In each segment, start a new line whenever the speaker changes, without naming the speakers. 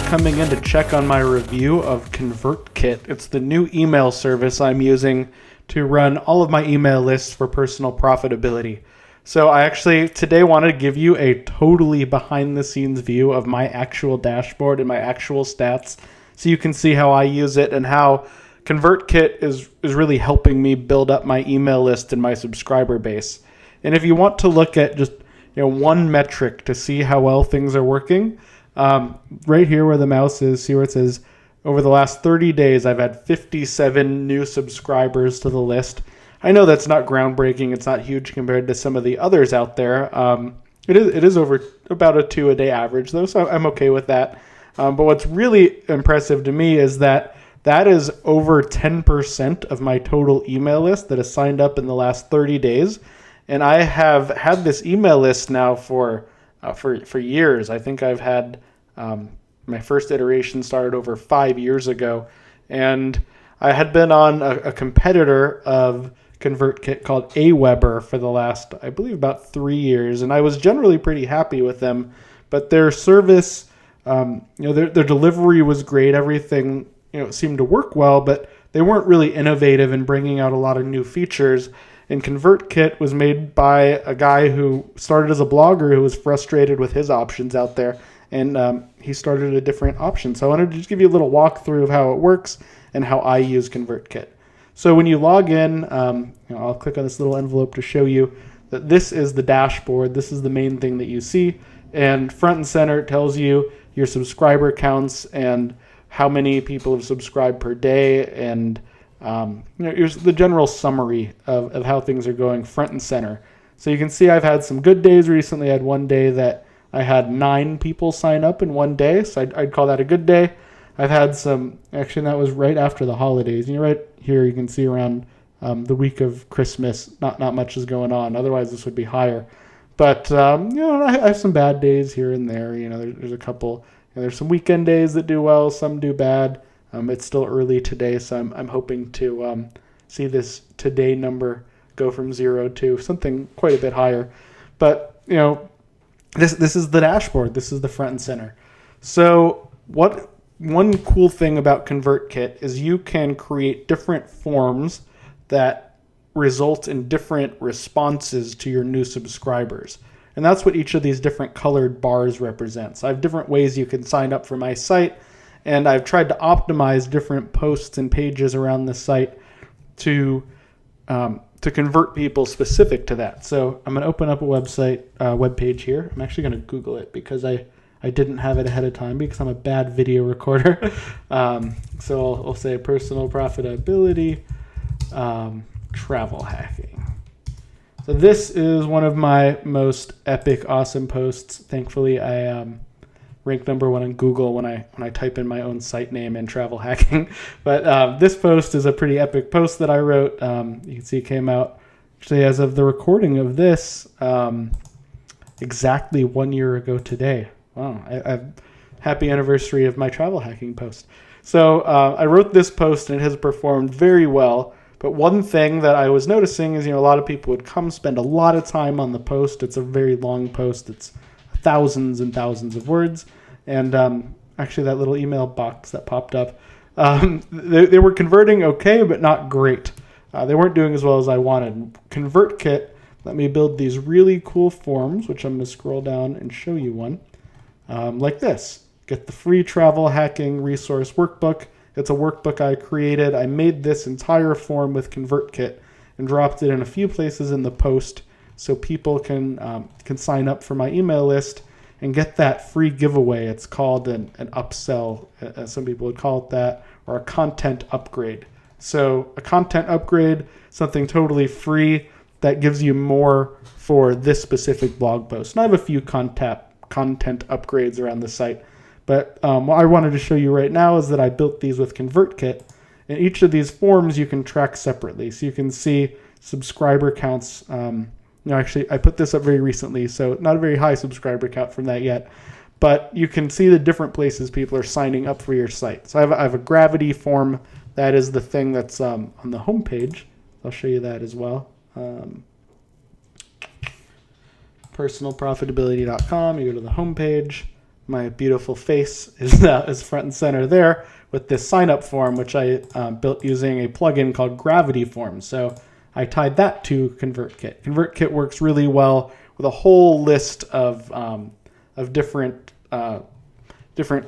coming in to check on my review of ConvertKit. It's the new email service I'm using to run all of my email lists for personal profitability. So I actually today wanted to give you a totally behind the scenes view of my actual dashboard and my actual stats so you can see how I use it and how ConvertKit is really helping me build up my email list and my subscriber base. And if you want to look at just one metric to see how well things are working, right here where the mouse is, see where it says over the last 30 days, I've had 57 new subscribers to the list. I know that's not groundbreaking. It's not huge compared to some of the others out there. It is over about a 2-a-day average though, so I'm okay with that. But what's really impressive to me is that is over 10% of my total email list that has signed up in the last 30 days. And I have had this email list now for years. I think I've had my first iteration started over 5 years ago, and I had been on a competitor of ConvertKit called Aweber for the last, I believe, about 3 years, and I was generally pretty happy with them. But their service, their delivery was great. Everything seemed to work well, but they weren't really innovative in bringing out a lot of new features. And ConvertKit was made by a guy who started as a blogger who was frustrated with his options out there, and he started a different option. So I wanted to just give you a little walkthrough of how it works and how I use ConvertKit. So when you log in, I'll click on this little envelope to show you that this is the dashboard. This is the main thing that you see. And front and center it tells you your subscriber counts and how many people have subscribed per day, and here's the general summary of how things are going front and center. So you can see I've had some good days recently. I had one day that I had 9 people sign up in one day, so I'd call that a good day. I've had some, actually that was right after the holidays. Right here you can see around the week of Christmas, not much is going on. Otherwise this would be higher. But I have some bad days here and there. There's a couple. There's some weekend days that do well, some do bad. It's still early today, so I'm hoping to see this today number go from 0 to something quite a bit higher. But this is the dashboard. This is the front and center. So one cool thing about ConvertKit is you can create different forms that result in different responses to your new subscribers. And that's what each of these different colored bars represents. I have different ways you can sign up for my site, and I've tried to optimize different posts and pages around the site to convert people specific to that. So I'm going to open up a web page here. I'm actually going to Google it because I didn't have it ahead of time because I'm a bad video recorder. So I'll say personal profitability, travel hacking. So this is one of my most epic, awesome posts. Thankfully, I rank number 1 on Google when I type in my own site name and travel hacking. But this post is a pretty epic post that I wrote. You can see it came out actually as of the recording of this exactly 1 year ago today. Wow, happy anniversary of my travel hacking post. So I wrote this post and it has performed very well. But one thing that I was noticing is, a lot of people would come spend a lot of time on the post. It's a very long post. It's thousands and thousands of words. And actually that little email box that popped up, they were converting okay, but not great. They weren't doing as well as I wanted. ConvertKit let me build these really cool forms, which I'm going to scroll down and show you one, like this. Get the free travel hacking resource workbook. It's a workbook I created. I made this entire form with ConvertKit and dropped it in a few places in the post so people can sign up for my email list and get that free giveaway. It's called an upsell, as some people would call it that, or a content upgrade. So a content upgrade, something totally free that gives you more for this specific blog post. And I have a few content upgrades around the site. But what I wanted to show you right now is that I built these with ConvertKit. And each of these forms you can track separately. So you can see subscriber counts. Actually, I put this up very recently, so not a very high subscriber count from that yet. But you can see the different places people are signing up for your site. So I have a gravity form. That is the thing that's on the home page. I'll show you that as well. Personalprofitability.com. You go to the home page. my beautiful face is front and center there with this sign up form, which I built using a plugin called Gravity Forms. So I tied that to ConvertKit. ConvertKit works really well with a whole list of different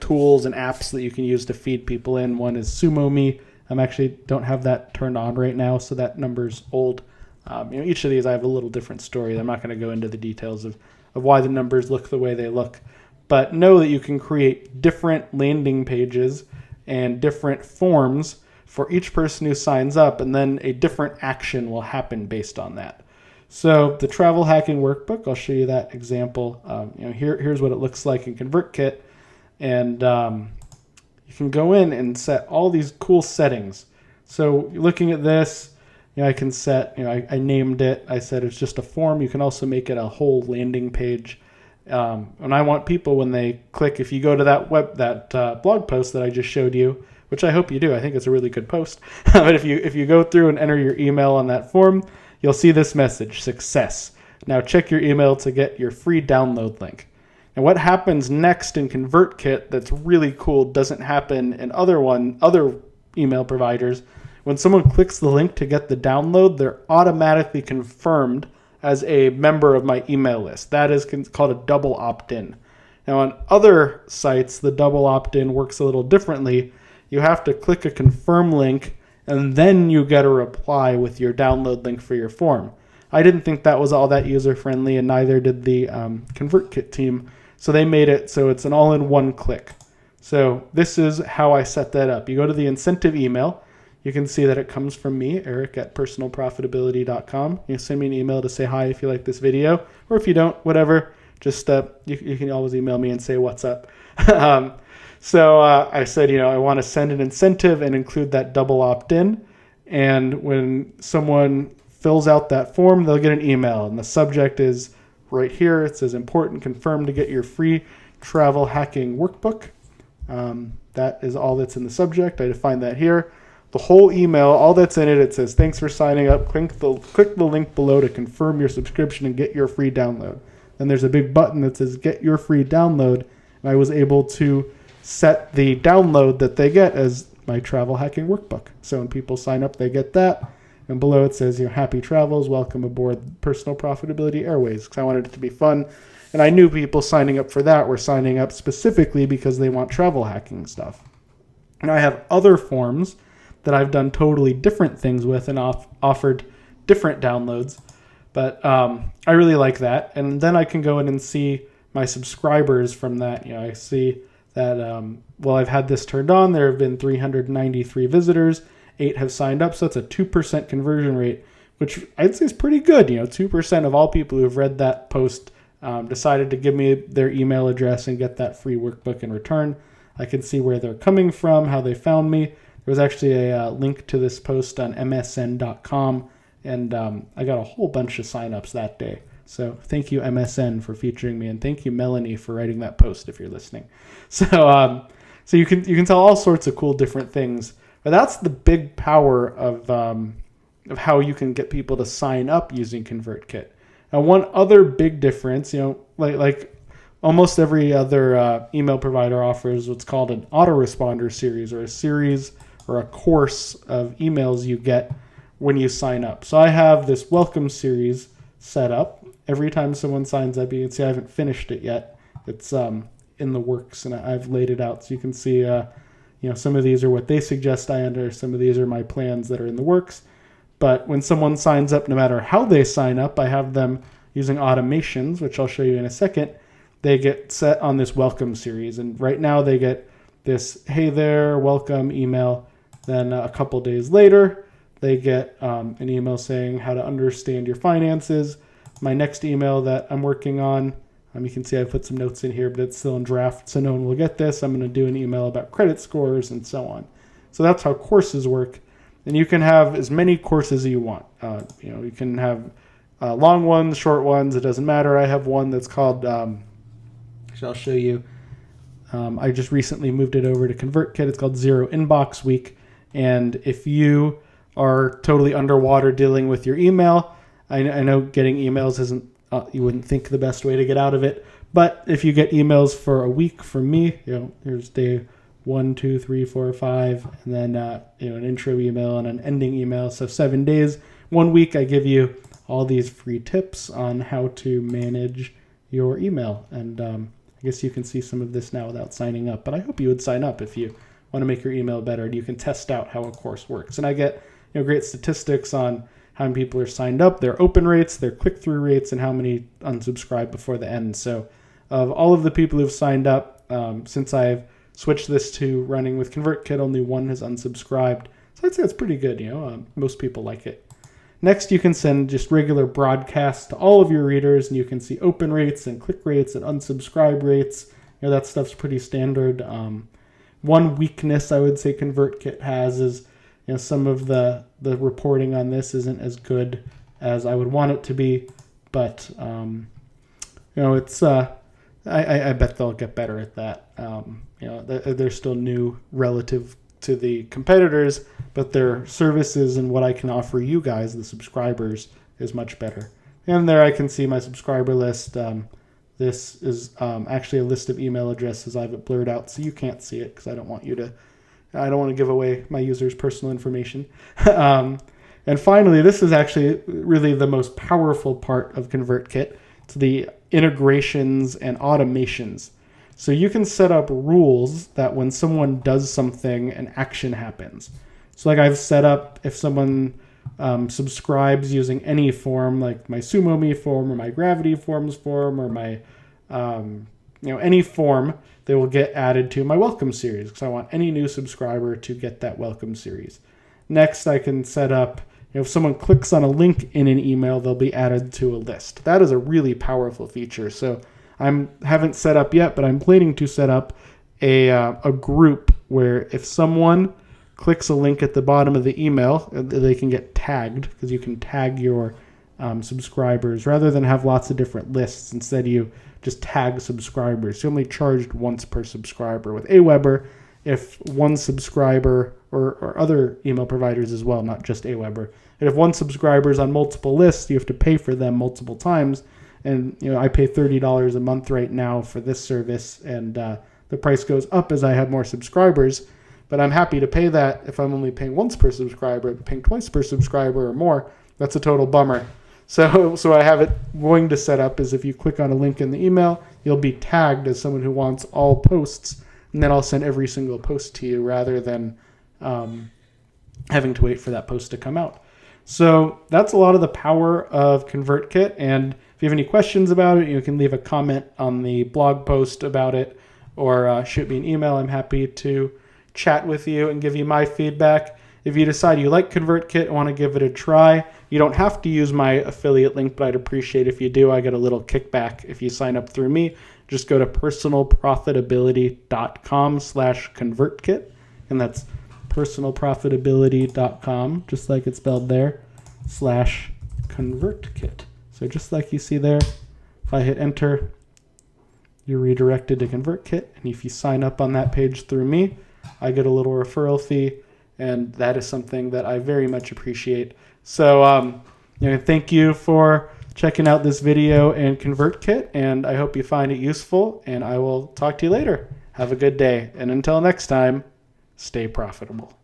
tools and apps that you can use to feed people in. One is SumoMe. I actually don't have that turned on right now, so that number's old. Each of these I have a little different story. I'm not going to go into the details of why the numbers look the way they look. But know that you can create different landing pages and different forms for each person who signs up, and then a different action will happen based on that. So the travel hacking workbook, I'll show you that example. Here's what it looks like in ConvertKit, and you can go in and set all these cool settings. So looking at this, I can set, I named it. I said it's just a form. You can also make it a whole landing page. And I want people, when they click, if you go to that blog post that I just showed you, which I hope you do, I think it's a really good post. But if you go through and enter your email on that form, you'll see this message, success. Now check your email to get your free download link. And what happens next in ConvertKit that's really cool doesn't happen in other email providers. When someone clicks the link to get the download, they're automatically confirmed as a member of my email list. That is called a double opt-in. Now on other sites, the double opt-in works a little differently. You have to click a confirm link and then you get a reply with your download link for your form. I didn't think that was all that user-friendly, and neither did the ConvertKit team. So they made it so it's an all-in-one click. So this is how I set that up. You go to the incentive email. You can see that it comes from me, Eric at personalprofitability.com. You send me an email to say hi if you like this video, or if you don't, whatever. Just you can always email me and say what's up. So I said, I want to send an incentive and include that double opt-in. And when someone fills out that form, they'll get an email. And the subject is right here. It says important, confirm to get your free travel hacking workbook. That is all that's in the subject. I define that here. The whole email, all that's in it, it says, thanks for signing up. Click the link below to confirm your subscription and get your free download. Then there's a big button that says get your free download. And I was able to set the download that they get as my travel hacking workbook. So when people sign up, they get that. And below it says, happy travels, welcome aboard Personal Profitability Airways, because I wanted it to be fun. And I knew people signing up for that were signing up specifically because they want travel hacking stuff. And I have other forms that I've done totally different things with and offered different downloads. But I really like that. And then I can go in and see my subscribers from that. I see that, I've had this turned on. There have been 393 visitors. 8 have signed up. So that's a 2% conversion rate, which I'd say is pretty good. 2% of all people who've read that post decided to give me their email address and get that free workbook in return. I can see where they're coming from, how they found me. There was actually a link to this post on msn.com, and I got a whole bunch of signups that day. So thank you, MSN, for featuring me, and thank you, Melanie, for writing that post if you're listening. So you can tell all sorts of cool different things. But that's the big power of how you can get people to sign up using ConvertKit. Now, one other big difference, like almost every other email provider offers what's called an Autoresponder Series, or a series or a course of emails you get when you sign up. So I have this welcome series set up. Every time someone signs up, you can see I haven't finished it yet. It's in the works, and I've laid it out. So you can see, some of these are what they suggest I enter. Some of these are my plans that are in the works. But when someone signs up, no matter how they sign up, I have them using automations, which I'll show you in a second. They get set on this welcome series. And right now they get this, hey there, welcome email. Then a couple days later, they get an email saying how to understand your finances. My next email that I'm working on, you can see I put some notes in here, but it's still in draft, so no one will get this. I'm going to do an email about credit scores and so on. So that's how courses work. And you can have as many courses as you want. You can have long ones, short ones. It doesn't matter. I have one that's called, I'll show you. I just recently moved it over to ConvertKit. It's called Zero Inbox Week. And if you are totally underwater dealing with your email, I know getting emails isn't, you wouldn't think the best way to get out of it, But if you get emails for a week from me, here's day 1, 2, 3, 4, 5, and then an intro email and an ending email. So 7 days, 1 week, I give you all these free tips on how to manage your email. And I guess you can see some of this now without signing up. But I hope you would sign up if you want to make your email better, and you can test out how a course works. And I get great statistics on how many people are signed up, their open rates, their click-through rates, and how many unsubscribe before the end. So of all of the people who've signed up, since I've switched this to running with ConvertKit, only one has unsubscribed. So I'd say it's pretty good. Most people like it. Next, you can send just regular broadcasts to all of your readers, and you can see open rates and click rates and unsubscribe rates. That stuff's pretty standard. One weakness I would say ConvertKit has is some of the reporting on this isn't as good as I would want it to be, but it's I bet they'll get better at that. They're still new relative to the competitors, but their services and what I can offer you guys, the subscribers, is much better. And there I can see my subscriber list. This is actually a list of email addresses. I have it blurred out so you can't see it because I don't want to give away my users' personal information. And finally, this is actually really the most powerful part of ConvertKit. It's the integrations and automations. So you can set up rules that when someone does something, an action happens. So like I've set up, if someone subscribes using any form, like my SumoMe form or my Gravity Forms form or my any form, they will get added to my welcome series because I want any new subscriber to get that welcome series. Next, I can set up, if someone clicks on a link in an email, they'll be added to a list. That is a really powerful feature. So I haven't set up yet, but I'm planning to set up a group where if someone clicks a link at the bottom of the email, they can get tagged because you can tag your subscribers rather than have lots of different lists. Instead, you just tag subscribers. You're only charged once per subscriber. With Aweber, if one subscriber or other email providers as well, not just Aweber, and if one subscriber is on multiple lists, you have to pay for them multiple times. And I pay $30 a month right now for this service, and the price goes up as I have more subscribers. But I'm happy to pay that if I'm only paying once per subscriber. Paying twice per subscriber or more, that's a total bummer. So I have it going to set up is if you click on a link in the email, you'll be tagged as someone who wants all posts, and then I'll send every single post to you rather than having to wait for that post to come out. So that's a lot of the power of ConvertKit. And if you have any questions about it, you can leave a comment on the blog post about it or shoot me an email. I'm happy to chat with you and give you my feedback. If you decide you like ConvertKit and want to give it a try, you don't have to use my affiliate link, but I'd appreciate if you do. I get a little kickback if you sign up through me. Just go to personalprofitability.com/ConvertKit, and that's personalprofitability.com, just like it's spelled there, /ConvertKit. So just like you see there, if I hit enter, you're redirected to ConvertKit, and if you sign up on that page through me, I get a little referral fee, and that is something that I very much appreciate. So thank you for checking out this video in ConvertKit, and I hope you find it useful, and I will talk to you later. Have a good day, and until next time, stay profitable.